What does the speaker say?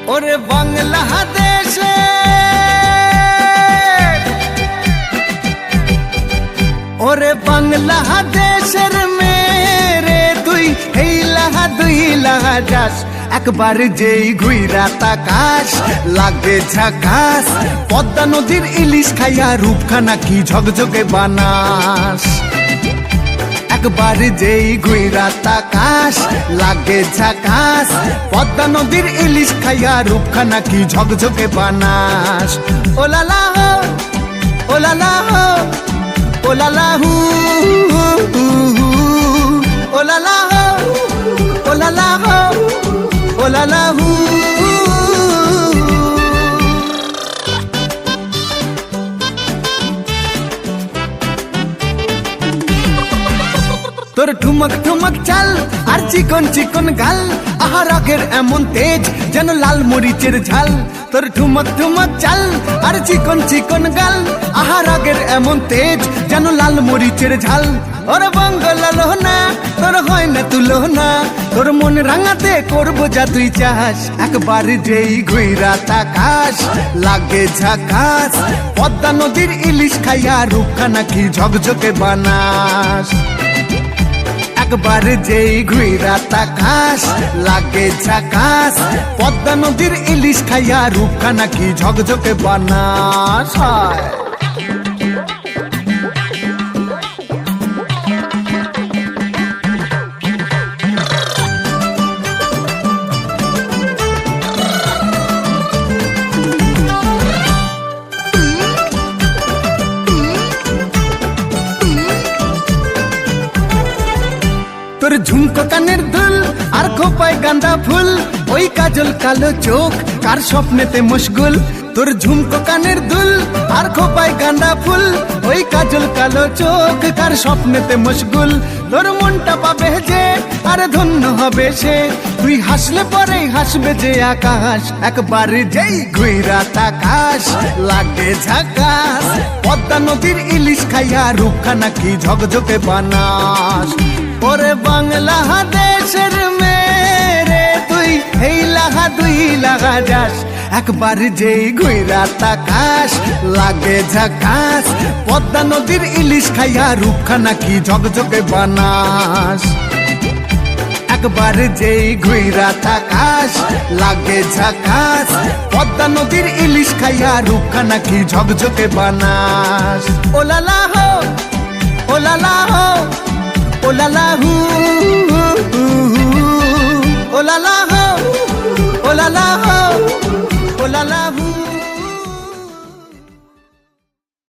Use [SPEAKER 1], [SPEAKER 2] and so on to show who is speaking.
[SPEAKER 1] ওরে বাংলাদেশে ওরে বাংলাদেশের মেরে তুই হেইলাহা দুইলাহা যাস একবার যেই ঘুইরা তাকাস লাগে ঝাকাস পদ্মা নদীর ইলিশ খাইয়া রূপখানা কি ঝকঝকে বানাস একবার যেই ঘুইরা তাকাস লাগে ঝাকাস পদ্মা নদীর ইলিশ খাইয়া রূপখানা কি ঝকঝকে বানাস ওলালা হো ওলালা হো ওলালা হু ওলালা হো ওলালা হো ওলালা হু তোর ঠুমক ঠুমক চাল আর চিকন চিকন গাল আহা রাগের এমন তেজ যেন লাল মরিচের ঝাল তোর ঠুমক ঠুমক চাল আর চিকন চিকন গাল আহা রাগের এমন তেজ যেন লাল মরিচের ঝাল ওর বঙ্গলালো না তোর হয় না তুলো না তোর মন রাঙাতে করবো যা তুই চাস একবার যেই ঘুইরা তাকাস লাগে ঝাকাস পদ্মা নদীর ইলিশ খাইয়া রূপখানা কি ঝকঝকে বানাস একবার যেই ঘুইরা তাকাস লাগে ঝাকাস পদ্মা নদীর ইলিশ খাইয়া রূপখানা কি ঝকঝকে বানাস তোর ঝুমকো কানের দুল আর খোপায় গাঁদা ফুল ওই কাজল কালো চোখ কার স্বপ্নেতে মশগুল তোর ঝুমকো কানের দুল আর খোপায় গাঁদা ফুল ওই কাজল কালো চোখ কার স্বপ্নেতে মশগুল তোর মনটা পাবে যে আর ধন্য হবে সে তুই হাসলে পরেই হাসবে যে আকাশ একবার যেই ঘুইরা তাকাস লাগে ঝাকাস পদ্মা নদীর ইলিশ খাইয়া রূপখানা কি ঝকঝকে বানাস ওরে বাংলাদেশের মেরে তুই হেইলাহা দুইলাহা যাস একবার যেই ঘুইরা তাকাস লাগে ঝাকাস পদ্মা নদীর ইলিশ খাইয়া রূপখানা কি ঝকঝকে বানাস একবার যেই ঘুইরা তাকাস লাগে ঝাকাস পদ্মা নদীর ইলিশ খাইয়া রূপখানা কি ঝকঝকে বানাস ওলালা হো ওলালা হো ওলালা হু ওলালা হো ওলালা হো